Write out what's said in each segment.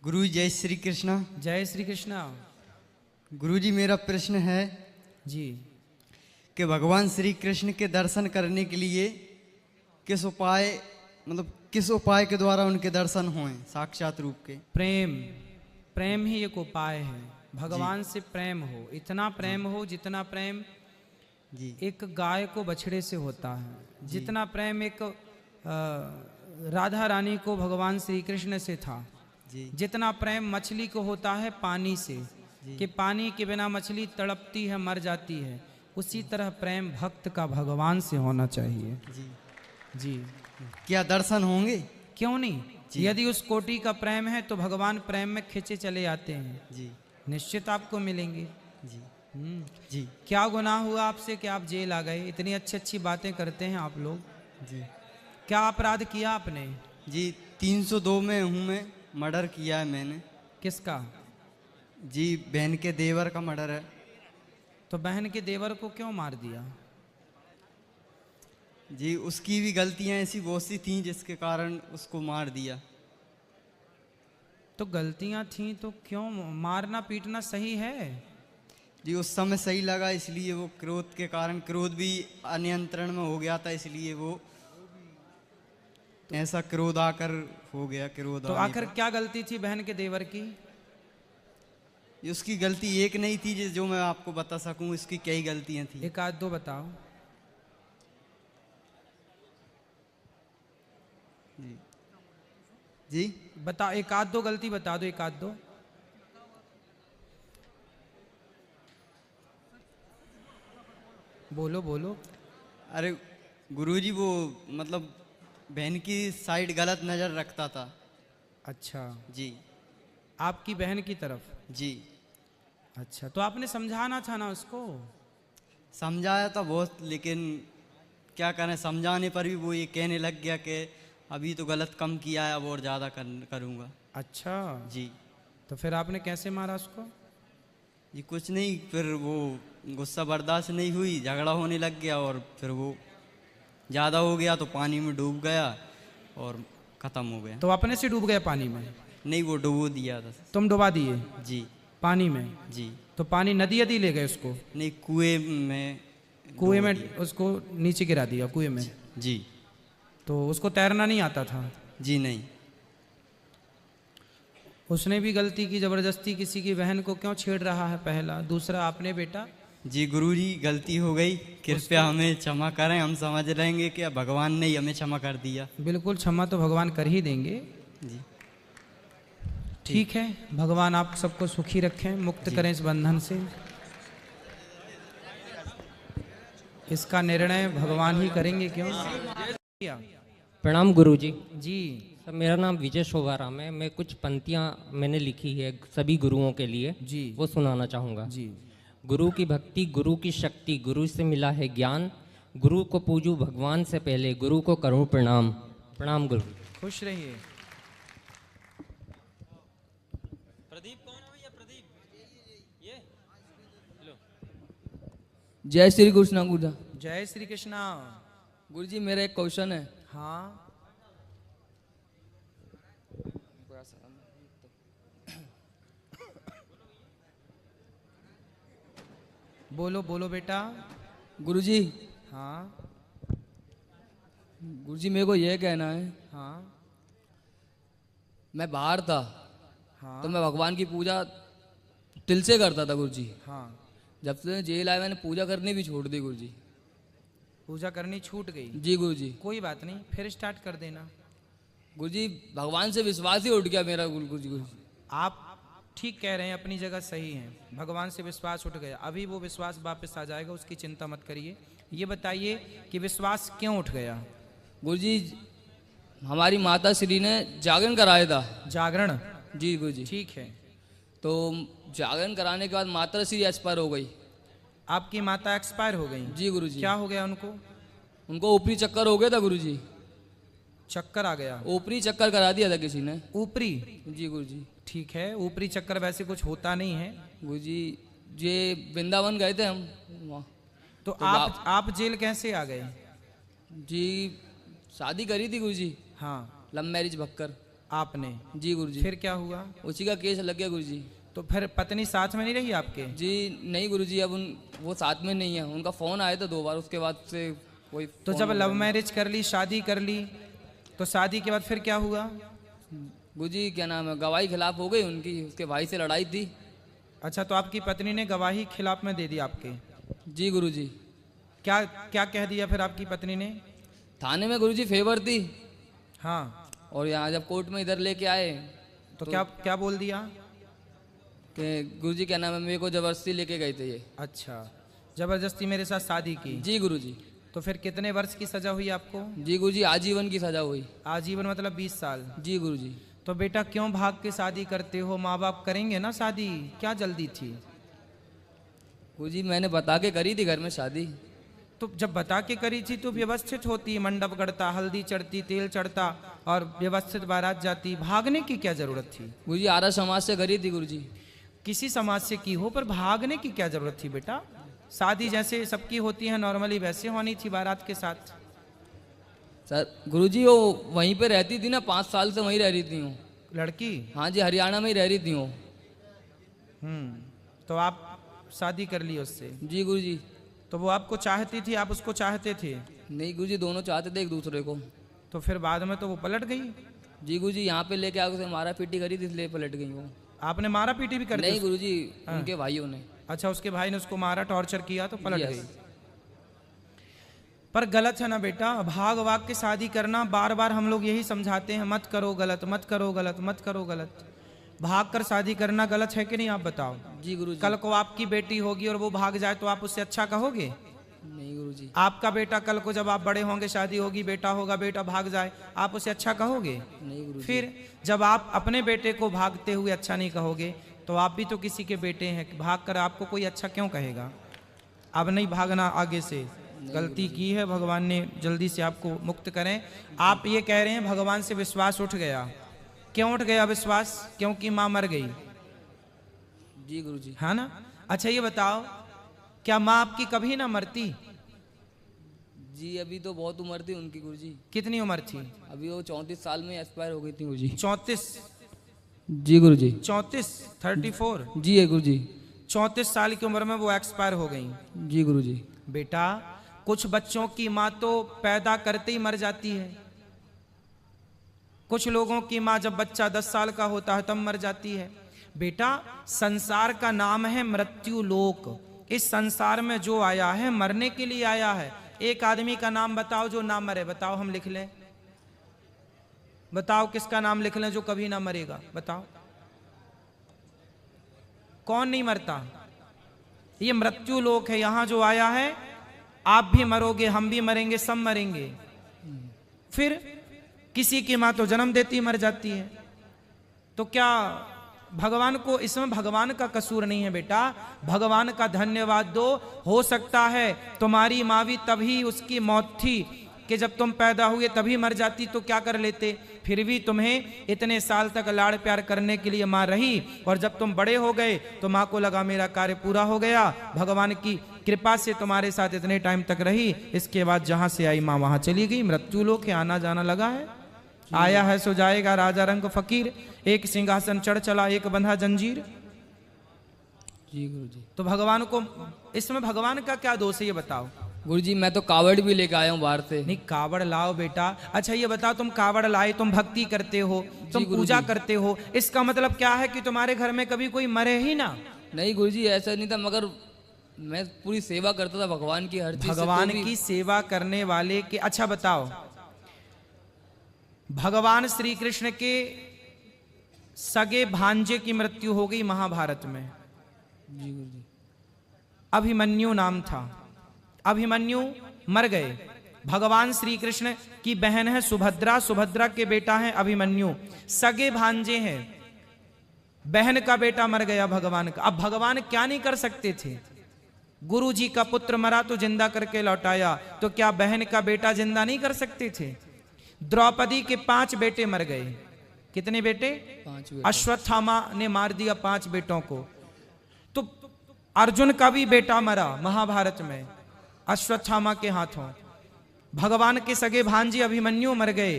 गुरु जय श्री कृष्णा। जय श्री कृष्णा। गुरु जी मेरा प्रश्न है जी कि भगवान श्री कृष्ण के दर्शन करने के लिए किस उपाय के द्वारा उनके दर्शन हों साक्षात रूप के? प्रेम ही एक उपाय है। भगवान से प्रेम हो, इतना प्रेम हो जितना प्रेम जी एक गाय को बछड़े से होता है, जितना प्रेम एक राधा रानी को भगवान श्री कृष्ण से था, जी जितना प्रेम मछली को होता है पानी से, कि पानी के बिना मछली तड़पती है, मर जाती है, उसी तरह प्रेम भक्त का भगवान से होना चाहिए। जी जी क्या दर्शन होंगे? क्यों नहीं? यदि उस कोटि का प्रेम है तो भगवान प्रेम में खिंचे चले आते हैं, जी निश्चित आपको मिलेंगे। जी जी क्या गुनाह हुआ आपसे कि आप जेल आ गए? इतनी अच्छी अच्छी बातें करते हैं आप लोग। जी क्या अपराध किया आपने? जी 302 में हूँ मैं, मर्डर किया है मैंने। किसका? जी बहन के देवर का मर्डर है। तो बहन के देवर को क्यों मार दिया? जी उसकी भी गलतियां ऐसी बहुत सी थीं जिसके कारण उसको मार दिया। तो गलतियां थीं तो क्यों मारना पीटना सही है? जी उस समय सही लगा, इसलिए वो क्रोध के कारण, क्रोध भी अनियंत्रण में हो गया था, इसलिए वो ऐसा क्रोध आकर हो गया। क्रोध तो आने आखिर पर क्या गलती थी बहन के देवर की? उसकी गलती एक नहीं थी जो मैं आपको बता सकूं, इसकी कई गलतियां थी। एक आध दो बताओ। जी जी बता, एक आध दो गलती बता दो, एक आध दो। बोलो बोलो। अरे गुरुजी वो मतलब बहन की साइड गलत नजर रखता था। अच्छा, जी आपकी बहन की तरफ? जी अच्छा, तो आपने समझाना था ना उसको। समझाया था बहुत, लेकिन क्या करें, समझाने पर भी वो ये कहने लग गया कि अभी तो गलत कम किया है, अब और ज़्यादा करूँगा। अच्छा, जी तो फिर आपने कैसे मारा उसको? जी कुछ नहीं, फिर वो गुस्सा बर्दाश्त नहीं हुई, झगड़ा होने लग गया और फिर वो ज़्यादा हो गया तो पानी में डूब गया और ख़त्म हो गया। तो अपने से डूब गया पानी में? नहीं, वो डुबो दिया था। तुम डुबा दिए जी पानी में? जी तो पानी नदी यदि ले गए उसको? नहीं, कुएं में। कुएं में दिया। उसको नीचे गिरा दिया कुएं में? जी तो उसको तैरना नहीं आता था? जी नहीं। उसने भी गलती की, जबरदस्ती किसी की बहन को क्यों छेड़ रहा है? पहला। दूसरा, आपने बेटा? जी गुरुजी गलती हो गई, कृपया हमें क्षमा करें, हम समझ लेंगे कि भगवान ने ही हमें क्षमा कर दिया। बिल्कुल, क्षमा तो भगवान कर ही देंगे। जी ठीक है, भगवान आप सबको सुखी रखें, मुक्त करें इस बंधन से। इसका निर्णय भगवान ही करेंगे, क्यों? प्रणाम गुरुजी। जी सर, मेरा नाम विजय शोभाराम है। मैं कुछ पंक्तियाँ मैंने लिखी है सभी गुरुओं के लिए, जी वो सुनाना चाहूँगा। जी। गुरु की भक्ति, गुरु की शक्ति, गुरु से मिला है ज्ञान, गुरु को पूजू भगवान से पहले, गुरु को करूँ प्रणाम। प्रणाम गुरु। खुश रहिए। प्रदीप कौन है भैया? प्रदीप ये लो। जय श्री कृष्ण गुरुदा। जय श्री कृष्णा। गुरुजी मेरा एक क्वेश्चन है। हाँ, बोलो बोलो बेटा। गुरुजी, हाँ गुरुजी मेरे को ये कहना है, हाँ मैं बाहर था हाँ तो मैं भगवान की पूजा दिल से करता था गुरुजी। हाँ। जब से जेल आया मैंने पूजा करनी भी छोड़ दी गुरुजी। पूजा करनी छूट गई? जी गुरुजी। कोई बात नहीं, फिर स्टार्ट कर देना। गुरुजी भगवान से विश्वास ही उठ गया मेरा गुरुजी। आप ठीक कह रहे हैं, अपनी जगह सही हैं। भगवान से विश्वास उठ गया, अभी वो विश्वास वापस आ जाएगा, उसकी चिंता मत करिए। ये बताइए कि विश्वास क्यों उठ गया? गुरुजी हमारी माता श्री ने जागरण कराया था। जागरण? जी गुरुजी। ठीक है। तो जागरण कराने के बाद माता श्री एक्सपायर हो गई। आपकी माता एक्सपायर हो गई? जी गुरुजी। क्या हो गया उनको? उनको ऊपरी चक्कर हो गया था गुरुजी। चक्कर आ गया? ऊपरी चक्कर करा दिया था किसी ने। ऊपरी? जी गुरुजी। ठीक है, ऊपरी चक्कर वैसे कुछ होता नहीं है। गुरुजी ये वृंदावन गए थे हम वहाँ। तो आप जेल कैसे आ गए? जी शादी करी थी गुरुजी, हाँ। Love marriage Bhakkar. आपने? जी गुरुजी। फिर क्या हुआ? उसी का केस लग गया गुरुजी। तो फिर पत्नी साथ में नहीं रही आपके? जी नहीं गुरुजी, अब वो साथ में नहीं है। उनका फोन आया था 2 बार, उसके बाद से कोई तो फोन जब वगैरह लव नहीं। मैरिज कर ली, शादी कर ली, तो शादी के बाद फिर क्या हुआ? गुरुजी क्या नाम है, गवाही खिलाफ हो गई उनकी, उसके भाई से लड़ाई थी। अच्छा, तो आपकी पत्नी ने गवाही खिलाफ में दे दी आपके? जी गुरुजी। क्या क्या कह दिया फिर आपकी पत्नी ने? थाने में गुरुजी फेवर थी, हाँ, और यहाँ जब कोर्ट में इधर लेके आए तो क्या क्या बोल दिया? कि गुरुजी क्या नाम है, मेरे को जबरदस्ती लेके गए थे ये। अच्छा, जबरदस्ती मेरे साथ शादी की। जी गुरुजी। तो फिर कितने वर्ष की सजा हुई आपको? जी गुरुजी, आजीवन की सजा हुई। आजीवन मतलब 20 साल। जी गुरुजी। तो बेटा क्यों भाग के शादी करते हो? माँ बाप करेंगे ना शादी, क्या जल्दी थी? गुरुजी मैंने बता के करी थी घर में शादी। तो जब बता के करी थी तो व्यवस्थित होती, मंडप गड़ता, हल्दी चढ़ती, तेल चढ़ता और व्यवस्थित बारात जाती, भागने की क्या जरूरत थी? गुरुजी आर्य समाज से करी थी गुरुजी। किसी समाज से की हो, पर भागने की क्या जरूरत थी बेटा? शादी जैसे सबकी होती है नॉर्मली, वैसे होनी थी बारात के साथ। सर गुरुजी वो वहीं पे रहती थी ना, 5 साल से वहीं रह रही थी वो। लड़की? हाँ जी, हरियाणा में ही रह रही थी वो। तो आप शादी कर ली उससे? जी गुरुजी। तो वो आपको चाहती थी, आप उसको चाहते थे? नहीं गुरुजी, दोनों चाहते थे एक दूसरे को। तो फिर बाद में तो वो पलट गई? जी गुरुजी, यहाँ पे लेके आके उसे मारा पीटी करी थी, इसलिए पलट गई वो। आपने मारा पीटी भी कर दी? नहीं गुरुजी, उनके भाइयों ने। अच्छा, उसके भाई ने उसको मारा, टॉर्चर किया तो पलट Yes. गई। पर गलत है ना बेटा, भाग भाग के शादी करना। बार बार हम लोग यही समझाते हैं, मत करो गलत, मत करो गलत, मत करो गलत। भाग कर शादी करना गलत है कि नहीं, आप बताओ? जी गुरुजी। कल को आपकी बेटी होगी और वो भाग जाए तो आप उससे अच्छा कहोगे? नहीं गुरुजी। आपका बेटा कल को जब आप बड़े होंगे, शादी होगी, बेटा होगा, बेटा भाग जाए, आप उसे अच्छा कहोगे? नहीं गुरुजी। फिर जब आप अपने बेटे को भागते हुए अच्छा नहीं कहोगे, तो आप भी तो किसी के बेटे हैं, भाग कर आपको कोई अच्छा क्यों कहेगा? अब नहीं भागना आगे से, गलती की है, भगवान ने जल्दी से आपको मुक्त करें। आप ये कह रहे हैं भगवान से विश्वास उठ गया, क्यों उठ गया विश्वास? क्योंकि माँ मर गई, जी गुरुजी। है ना? अच्छा ये बताओ, क्या माँ आपकी कभी ना मरती? जी अभी तो बहुत उम्र थी उनकी गुरुजी। कितनी उम्र थी? अभी वो 34 साल में एक्सपायर हो गई थी गुरुजी। 34? जी गुरुजी। 34? 34? जी है गुरुजी। 34 साल की उम्र में वो एक्सपायर हो गई। जी गुरुजी। बेटा कुछ बच्चों की माँ तो पैदा करते ही मर जाती है, कुछ लोगों की माँ जब बच्चा 10 साल का होता है तब मर जाती है। बेटा संसार का नाम है मृत्यु लोक। इस संसार में जो आया है मरने के लिए आया है। एक आदमी का नाम बताओ जो ना मरे, बताओ, हम लिख लें। बताओ किसका नाम लिख लें जो कभी ना मरेगा, बताओ कौन नहीं मरता? ये मृत्यु लोक है, यहां जो आया है आप भी मरोगे, हम भी मरेंगे, सब मरेंगे। फिर किसी की मां तो जन्म देती मर जाती है, तो क्या भगवान को इसमें भगवान का कसूर नहीं है बेटा? भगवान का धन्यवाद दो। हो सकता है तुम्हारी माँ भी तभी उसकी मौत थी कि जब तुम पैदा हुए तभी मर जाती तो क्या कर लेते? फिर भी तुम्हें इतने साल तक लाड़ प्यार करने के लिए माँ रही, और जब तुम बड़े हो गए तो माँ को लगा मेरा कार्य पूरा हो गया, भगवान की कृपा से तुम्हारे साथ इतने टाइम तक रही। इसके बाद जहां से आई माँ वहां चली गई। मृत्यु लोक है, आना जाना लगा है। आया है सो जाएगा, राजा रंग फकीर। एक सिंहासन चढ़ चला, एक बंधा जंजीर। जी गुरुजी। तो भगवान को इसमें भगवान का क्या दोष है ये बताओ? गुरुजी मैं तो कावड़ भी लेके आया हूँ बाहर से। नहीं, कावड़ लाओ बेटा। अच्छा ये बताओ, तुम कावड़ लाए, तुम भक्ति करते हो, तुम पूजा करते हो, इसका मतलब क्या है कि तुम्हारे घर में कभी कोई मरे ही ना? नहीं गुरुजी ऐसा नहीं था, मगर मैं पूरी सेवा करता था भगवान की, हर चीज से। भगवान तो भी- की सेवा करने वाले के। अच्छा बताओ, भगवान श्री कृष्ण के सगे भांजे की मृत्यु हो गई महाभारत में। जी गुरुजी। अभिमन्यु नाम था, अभिमन्यु मर गए। भगवान श्री कृष्ण की बहन है सुभद्रा, सुभद्रा के बेटा है अभिमन्यु, सगे भांजे हैं। बहन का बेटा मर गया भगवान का। अब भगवान क्या नहीं कर सकते थे? गुरु जी का पुत्र मरा तो जिंदा करके लौटाया, तो क्या बहन का बेटा जिंदा नहीं कर सकते थे? द्रौपदी के 5 बेटे मर गए। कितने बेटे? 5 बेटे। अश्वत्थामा ने मार दिया 5 बेटों को। तो अर्जुन का भी बेटा मरा महाभारत में अश्वत्थामा के हाथों। भगवान के सगे भांजे अभिमन्यु मर गए।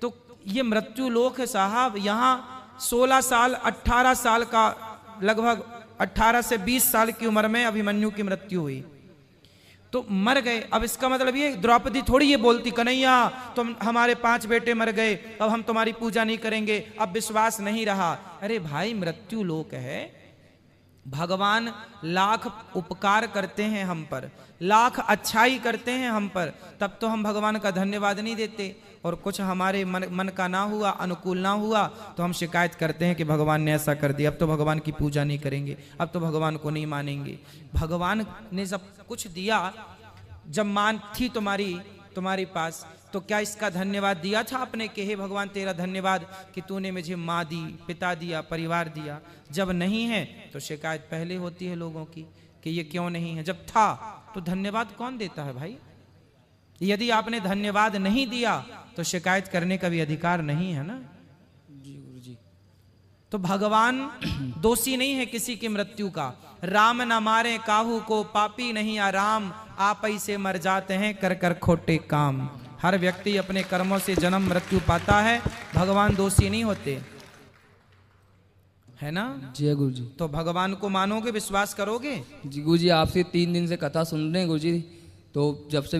तो ये मृत्यु लोक है साहब। यहाँ 16 साल 18 साल का, लगभग 18 से 20 साल की उम्र में अभिमन्यु की मृत्यु हुई, तो मर गए। अब इसका मतलब ये द्रौपदी थोड़ी ये बोलती कन्हैया तुम हमारे 5 बेटे मर गए, अब हम तुम्हारी पूजा नहीं करेंगे, अब विश्वास नहीं रहा। अरे भाई मृत्यु लोक है, भगवान लाख उपकार करते हैं हम पर, लाख अच्छाई करते हैं हम पर, तब तो हम भगवान का धन्यवाद नहीं देते। और कुछ हमारे मन का ना हुआ, अनुकूल ना हुआ, तो हम शिकायत करते हैं कि भगवान ने ऐसा कर दिया, अब तो भगवान की पूजा नहीं करेंगे, अब तो भगवान को नहीं मानेंगे। भगवान ने सब कुछ दिया, जब मान थी तुम्हारी पास, तो क्या इसका धन्यवाद दिया था आपने कि हे भगवान तेरा धन्यवाद कि तूने मुझे माँ दी, पिता दिया, परिवार दिया। जब नहीं है तो शिकायत पहले होती है लोगों की कि ये क्यों नहीं है। जब था तो धन्यवाद कौन देता है भाई? यदि आपने धन्यवाद नहीं दिया तो शिकायत करने का भी अधिकार नहीं है ना। जी गुरुजी। तो भगवान दोषी नहीं है किसी की मृत्यु का। राम न मारे काहू को, पापी नहीं आराम, आप ही से मर जाते हैं कर कर खोटे काम। हर व्यक्ति अपने कर्मों से जन्म मृत्यु पाता है, भगवान दोषी नहीं होते, है ना। जय गुरुजी। तो भगवान को मानोगे, विश्वास करोगे? जी गुरुजी, आपसे 3 दिन से कथा सुन रहे हैं गुरुजी, तो जब से